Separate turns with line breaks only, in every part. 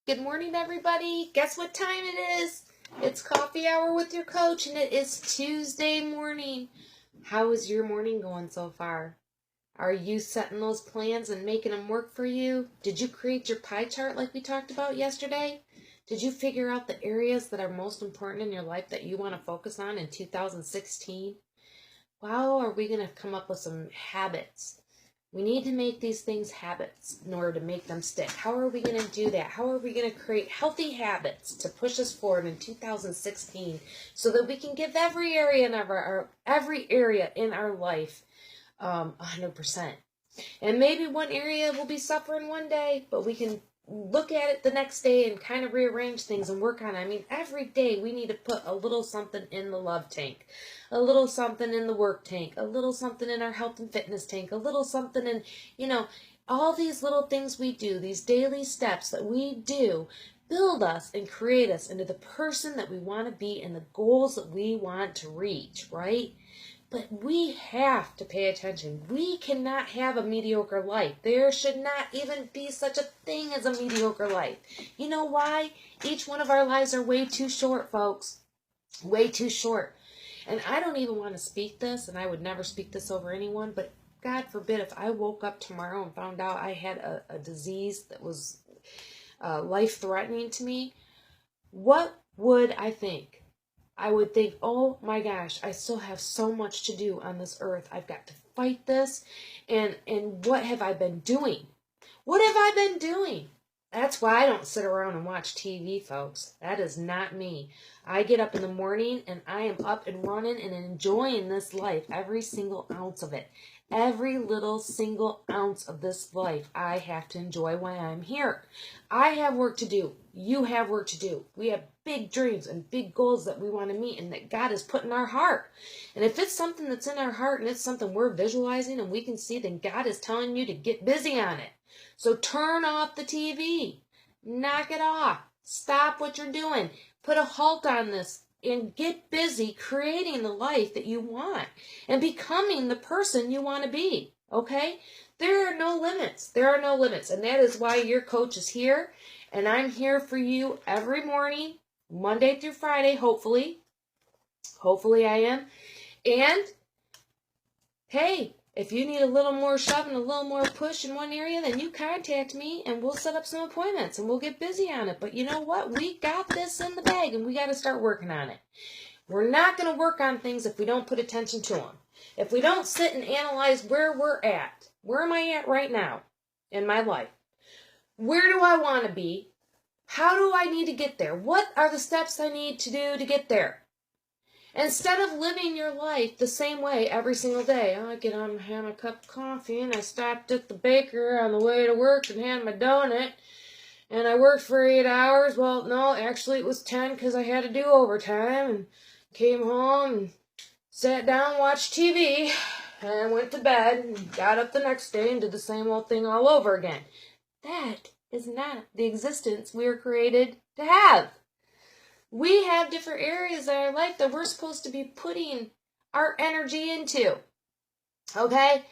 Good morning, everybody. Guess what time it is? It's coffee hour with your coach, and it is Tuesday morning. How is your morning going so far? Are you setting those plans and making them work for you? Did you create your pie chart like we talked about yesterday? Did you figure out the areas that are most important in your life that you want to focus on in 2016? How are we going to come up with some habits? We need to make these things habits in order to make them stick. How are we going to do that? How are we going to create healthy habits to push us forward in 2016 so that we can give every area in our life 100%? And maybe one area will be suffering one day, but we can look at it the next day and kind of rearrange things and work on it. I mean, every day we need to put a little something in the love tank, a little something in the work tank, a little something in our health and fitness tank, a little something in, all these little things we do, these daily steps that we do, build us and create us into the person that we want to be and the goals that we want to reach, right? But we have to pay attention. We cannot have a mediocre life. There should not even be such a thing as a mediocre life. You know why? Each one of our lives are way too short, folks. Way too short. And I don't even want to speak this, and I would never speak this over anyone, but God forbid if I woke up tomorrow and found out I had a disease that was life-threatening to me, what would I think? I would think, oh my gosh, I still have so much to do on this earth. I've got to fight this. And what have I been doing? What have I been doing? That's why I don't sit around and watch TV, folks. That is not me. I get up in the morning and I am up and running and enjoying this life, every single ounce of it. Every little single ounce of this life I have to enjoy while I'm here. I have work to do. You have work to do. We have big dreams and big goals that we want to meet and that God has put in our heart. And if it's something that's in our heart and it's something we're visualizing and we can see, then God is telling you to get busy on it. So turn off the TV. Knock it off. Stop what you're doing. Put a halt on this and get busy creating the life that you want and becoming the person you want to be. Okay? There are no limits. There are no limits. And that is why your coach is here. And I'm here for you every morning, Monday through Friday, hopefully. Hopefully I am. And, hey, if you need a little more shove and a little more push in one area, then you contact me and we'll set up some appointments and we'll get busy on it. But you know what? We got this in the bag and we got to start working on it. We're not going to work on things if we don't put attention to them. If we don't sit and analyze where we're at, where am I at right now in my life? Where do I want to be? How do I need to get there? What are the steps I need to do to get there? Instead of living your life the same way every single day, I get on and have a cup of coffee and I stopped at the baker on the way to work and had my donut and I worked for 8 hours. Well, no, actually it was 10 because I had to do overtime and came home and sat down, watched TV and went to bed and got up the next day and did the same old thing all over again. That is not the existence we were created to have. We have different areas in our life that we're supposed to be putting our energy into. Okay?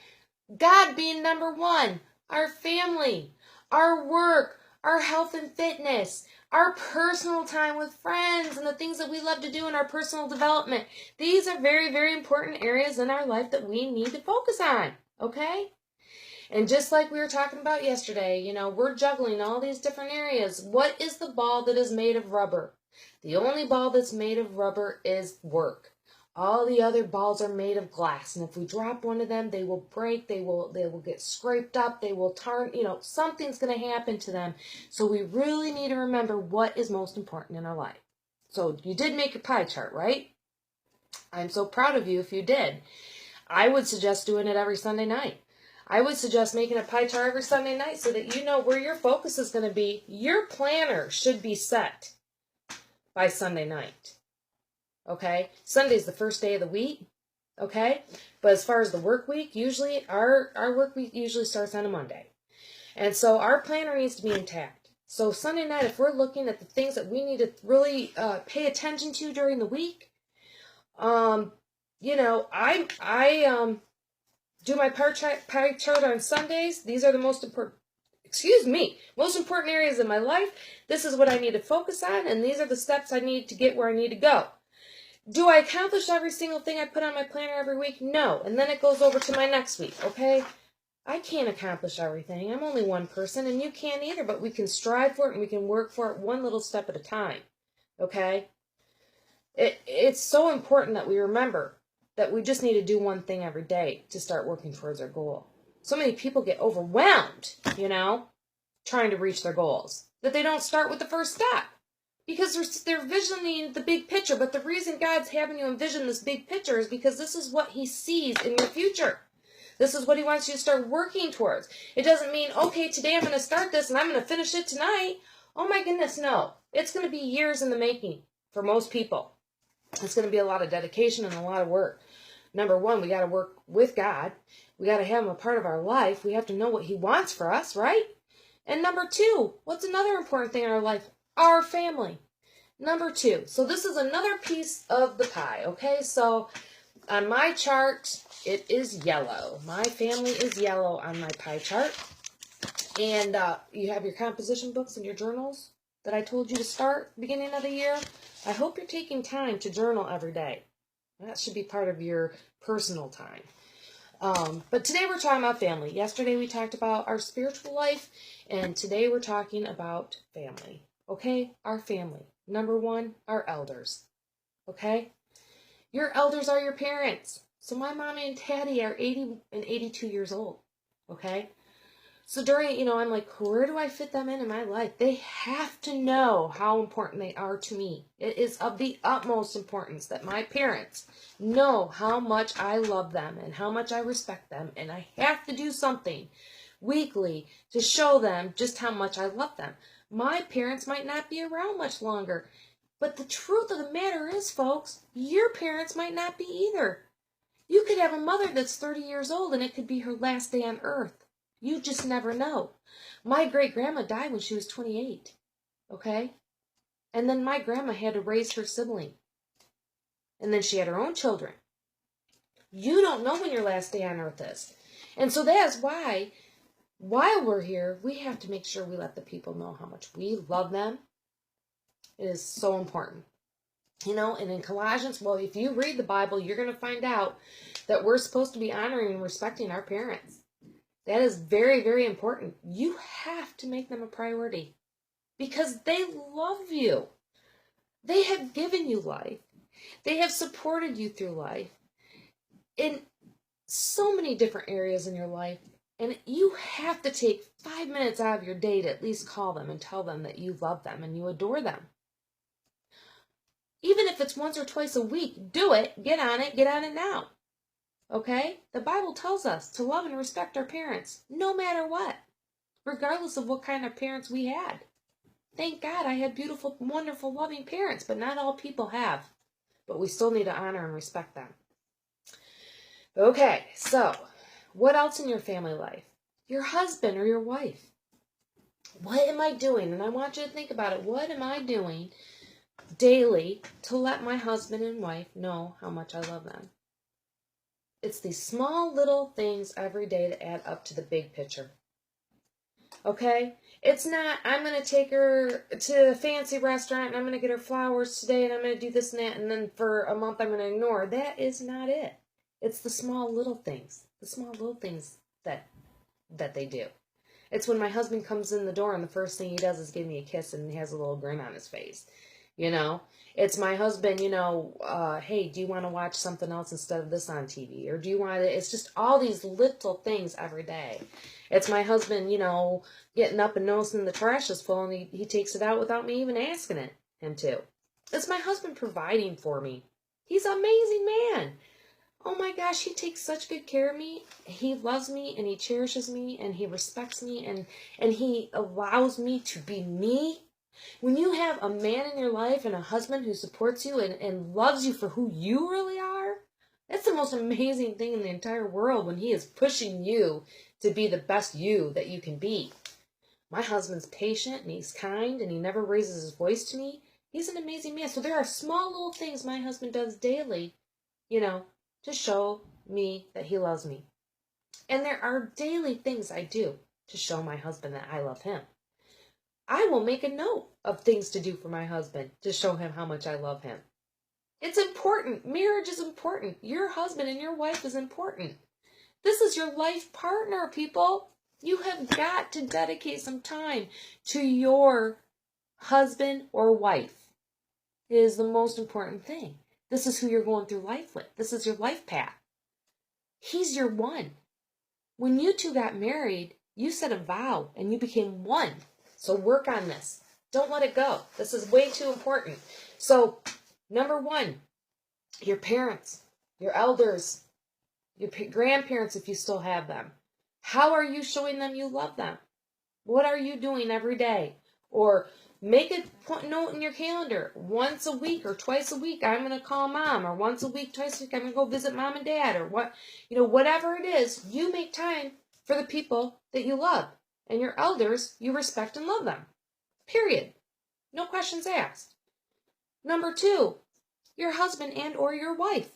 God being number one, our family, our work, our health and fitness, our personal time with friends, and the things that we love to do in our personal development. These are very, very important areas in our life that we need to focus on. Okay? And just like we were talking about yesterday, we're juggling all these different areas. What is the ball that is made of rubber? The only ball that's made of rubber is work. All the other balls are made of glass. And if we drop one of them, they will break, they will get scraped up, they will turn, something's going to happen to them. So we really need to remember what is most important in our life. So you did make your pie chart, right? I'm so proud of you if you did. I would suggest doing it every Sunday night. I would suggest making a pie chart every Sunday night so that you know where your focus is going to be. Your planner should be set by Sunday night. Okay? Sunday's the first day of the week. Okay? But as far as the work week, usually our work week usually starts on a Monday. And so our planner needs to be intact. So Sunday night, if we're looking at the things that we need to really pay attention to during the week, I do my pie chart on Sundays. These are the most important most important areas in my life. This is what I need to focus on, and these are the steps I need to get where I need to go. Do I accomplish every single thing I put on my planner every week? No. And then it goes over to my next week, okay? I can't accomplish everything. I'm only one person, and you can't either, but we can strive for it, and we can work for it one little step at a time, okay? It's so important that we remember that we just need to do one thing every day to start working towards our goal. So many people get overwhelmed, trying to reach their goals, that they don't start with the first step because they're visioning the big picture. But the reason God's having you envision this big picture is because this is what he sees in your future. This is what he wants you to start working towards. It doesn't mean, okay, today I'm going to start this and I'm going to finish it tonight. Oh my goodness, no. It's going to be years in the making for most people. It's going to be a lot of dedication and a lot of work. Number one, we got to work with God. We got to have him a part of our life. We have to know what he wants for us, right? And number two, what's another important thing in our life? Our family. Number two. So this is another piece of the pie, okay? So on my chart, it is yellow. My family is yellow on my pie chart. And you have your composition books and your journals that I told you to start beginning of the year. I hope you're taking time to journal every day. That should be part of your personal time. But today we're talking about family. Yesterday we talked about our spiritual life, and today we're talking about family. Okay? Our family. Number one, our elders. Okay? Your elders are your parents. So my mommy and daddy are 80 and 82 years old. Okay? So during, I'm like, where do I fit them in my life? They have to know how important they are to me. It is of the utmost importance that my parents know how much I love them and how much I respect them. And I have to do something weekly to show them just how much I love them. My parents might not be around much longer. But the truth of the matter is, folks, your parents might not be either. You could have a mother that's 30 years old and it could be her last day on earth. You just never know. My great-grandma died when she was 28, okay? And then my grandma had to raise her sibling. And then she had her own children. You don't know when your last day on earth is. And so that's why, while we're here, we have to make sure we let the people know how much we love them. It is so important. And in Colossians, well, if you read the Bible, you're going to find out that we're supposed to be honoring and respecting our parents. That is very, very important. You have to make them a priority because they love you. They have given you life. They have supported you through life in so many different areas in your life. And you have to take 5 minutes out of your day to at least call them and tell them that you love them and you adore them. Even if it's once or twice a week, do it. Get on it now. Okay? The Bible tells us to love and respect our parents, no matter what, regardless of what kind of parents we had. Thank God I had beautiful, wonderful, loving parents, but not all people have. But we still need to honor and respect them. Okay, so what else in your family life? Your husband or your wife. What am I doing? And I want you to think about it. What am I doing daily to let my husband and wife know how much I love them? It's these small little things every day that add up to the big picture. Okay? It's not, I'm going to take her to a fancy restaurant and I'm going to get her flowers today and I'm going to do this and that and then for a month I'm going to ignore. That is not it. It's the small little things. The small little things that they do. It's when my husband comes in the door and the first thing he does is give me a kiss and he has a little grin on his face. It's my husband, hey, do you want to watch something else instead of this on TV? Or do you want to, it's just all these little things every day. It's my husband, getting up and noticing the trash is full and he takes it out without me even asking him to. It's my husband providing for me. He's an amazing man. Oh my gosh, he takes such good care of me. He loves me and he cherishes me and he respects me and he allows me to be me. When you have a man in your life and a husband who supports you and loves you for who you really are, that's the most amazing thing in the entire world when he is pushing you to be the best you that you can be. My husband's patient and he's kind and he never raises his voice to me. He's an amazing man. So there are small little things my husband does daily, to show me that he loves me. And there are daily things I do to show my husband that I love him. I will make a note of things to do for my husband to show him how much I love him. It's important. Marriage is important. Your husband and your wife is important. This is your life partner, people. You have got to dedicate some time to your husband or wife. It is the most important thing. This is who you're going through life with. This is your life path. He's your one. When you two got married, you said a vow and you became one. So work on this. Don't let it go. This is way too important. So, number one, your parents, your elders, your grandparents, if you still have them. How are you showing them you love them? What are you doing every day? Or make a note in your calendar. Once a week or twice a week, I'm going to call mom. Or once a week, twice a week, I'm going to go visit mom and dad. Or whatever it is, you make time for the people that you love. And your elders, you respect and love them. Period. No questions asked. Number two, your husband and or your wife.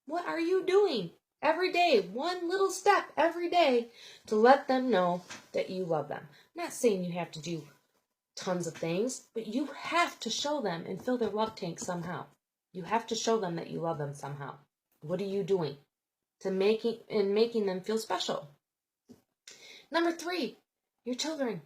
What are you doing every day? One little step every day to let them know that you love them. I'm not saying you have to do tons of things, but you have to show them and fill their love tank somehow. You have to show them that you love them somehow. What are you doing to making them feel special? Number three, your children.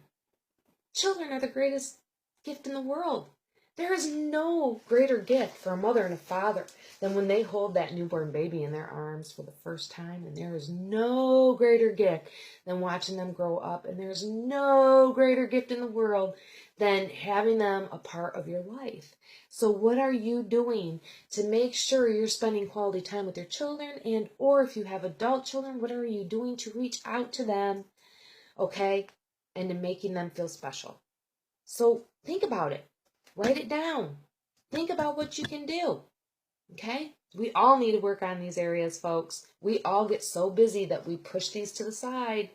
Children are the greatest gift in the world. There is no greater gift for a mother and a father than when they hold that newborn baby in their arms for the first time. And there is no greater gift than watching them grow up. And there's no greater gift in the world than having them a part of your life. So what are you doing to make sure you're spending quality time with your children? And or if you have adult children, what are you doing to reach out to them? Okay? And to making them feel special. So think about it. Write it down. Think about what you can do. Okay? We all need to work on these areas, folks. We all get so busy that we push these to the side.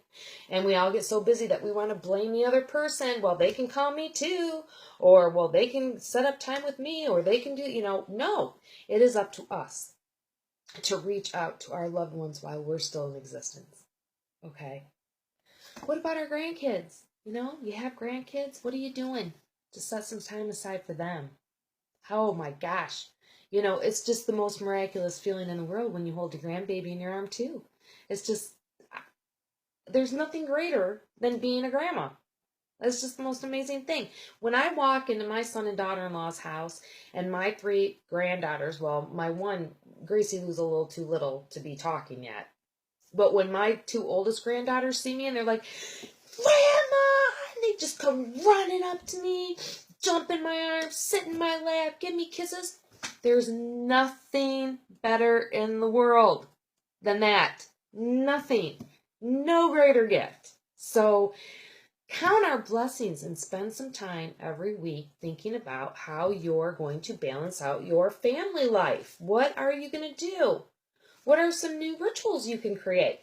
And we all get so busy that we want to blame the other person. Well, they can call me too. Or, well, they can set up time with me. Or they can do, no. It is up to us to reach out to our loved ones while we're still in existence. Okay? What about our grandkids? You have grandkids. What are you doing to set some time aside for them? Oh my gosh. It's just the most miraculous feeling in the world when you hold your grandbaby in your arm too. It's just, there's nothing greater than being a grandma. That's just the most amazing thing. When I walk into my son and daughter-in-law's house and my three granddaughters, well, my one, Gracie, who's a little too little to be talking yet. But when my two oldest granddaughters see me and they're like, Grandma! And they just come running up to me, jump in my arms, sit in my lap, give me kisses. There's nothing better in the world than that. Nothing. No greater gift. So count our blessings and spend some time every week thinking about how you're going to balance out your family life. What are you going to do? What are some new rituals you can create?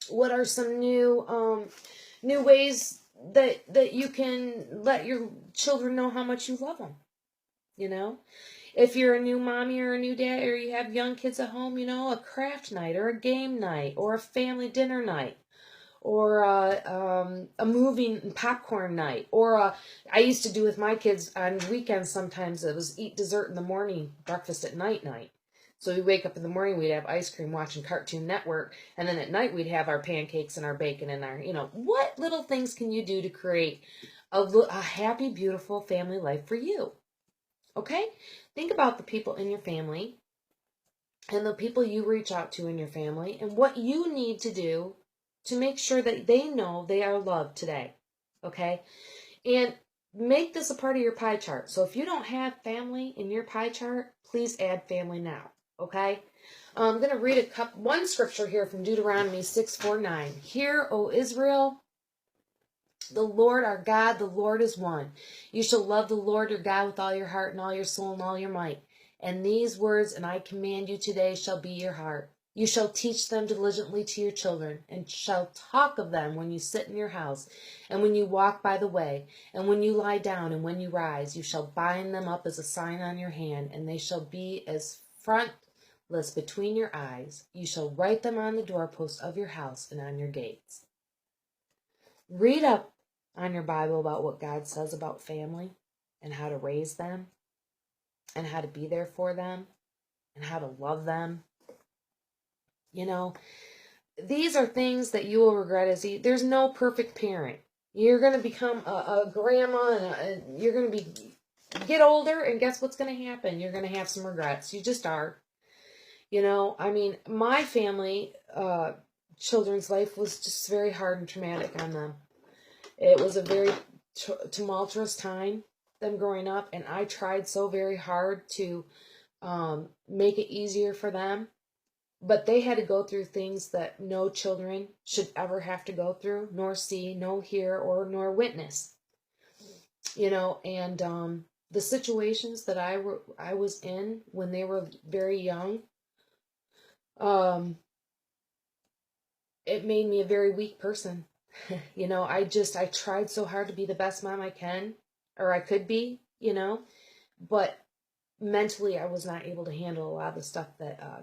What are some new ways that you can let your children know how much you love them? If you're a new mommy or a new dad or you have young kids at home, a craft night or a game night or a family dinner night or a movie and popcorn night. Or I used to do with my kids on weekends sometimes, it was eat dessert in the morning, breakfast at night. So we wake up in the morning, we'd have ice cream watching Cartoon Network, and then at night we'd have our pancakes and our bacon and our, what little things can you do to create a happy, beautiful family life for you? Okay? Think about the people in your family and the people you reach out to in your family and what you need to do to make sure that they know they are loved today. Okay? And make this a part of your pie chart. So if you don't have family in your pie chart, please add family now. Okay? I'm going to read one scripture here from Deuteronomy 6:4-9. Hear, O Israel, the Lord our God, the Lord is one. You shall love the Lord your God with all your heart and all your soul and all your might. And these words, and I command you today, shall be your heart. You shall teach them diligently to your children, and shall talk of them when you sit in your house, and when you walk by the way, and when you lie down, and when you rise. You shall bind them up as a sign on your hand, and they shall be as frontlets between your eyes. You shall write them on the doorpost of your house and on your gates. Read up on your Bible about what God says about family and how to raise them and how to be there for them and how to love them. You know, these are things that you will regret there's no perfect parent. You're going to become a grandma and you're going to get older, and guess what's going to happen? You're going to have some regrets. You just are. You know, I mean, my family, children's life was just very hard and traumatic on them. It was a very tumultuous time, them growing up, and I tried so very hard to make it easier for them. But they had to go through things that no children should ever have to go through, nor see, nor hear, nor witness. You know, and the situations that I was in when they were very young, it made me a very weak person. You know, I tried so hard to be the best mom I could be, you know, but mentally I was not able to handle a lot of the stuff that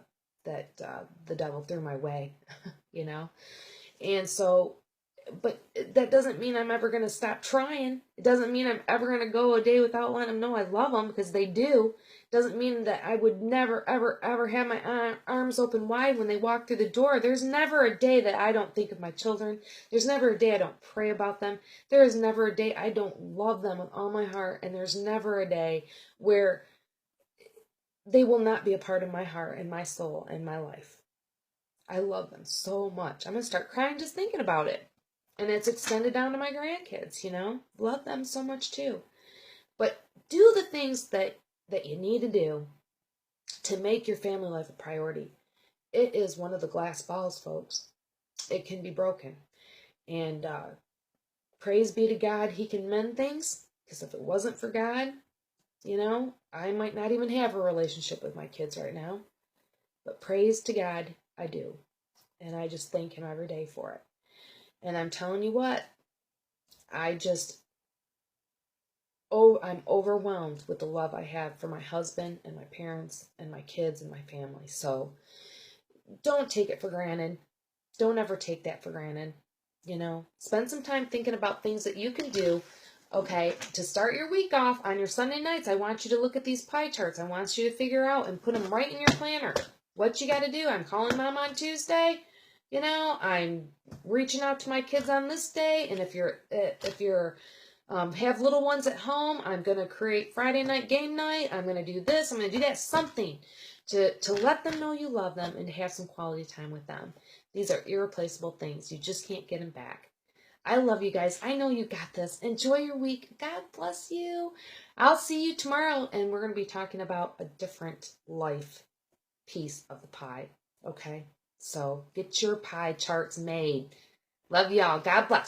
the devil threw my way, you know. And so, but that doesn't mean I'm ever going to stop trying. It doesn't mean I'm ever going to go a day without letting them know I love them, because they do. It doesn't mean that I would never, ever, ever have my arms open wide when they walk through the door. There's never a day that I don't think of my children. There's never a day I don't pray about them. There is never a day I don't love them with all my heart. And there's never a day where they will not be a part of my heart and my soul and my life. I love them so much. I'm going to start crying just thinking about it. And it's extended down to my grandkids, you know. Love them so much too. But do the things that you need to do to make your family life a priority. It is one of the glass balls, folks. It can be broken. And praise be to God, He can mend things. Because if it wasn't for God, you know, I might not even have a relationship with my kids right now. But praise to God, I do. And I just thank Him every day for it. And I'm telling you what, I'm overwhelmed with the love I have for my husband and my parents and my kids and my family. So don't take it for granted. Don't ever take that for granted. You know, spend some time thinking about things that you can do. Okay, to start your week off on your Sunday nights, I want you to look at these pie charts. I want you to figure out and put them right in your planner. What you got to do. I'm calling Mom on Tuesday. You know, I'm reaching out to my kids on this day, and if you're have little ones at home, I'm going to create Friday night game night. I'm going to do this. I'm going to do that. Something to let them know you love them and to have some quality time with them. These are irreplaceable things. You just can't get them back. I love you guys. I know you got this. Enjoy your week. God bless you. I'll see you tomorrow, and we're going to be talking about a different life piece of the pie. Okay? So get your pie charts made. Love y'all. God bless.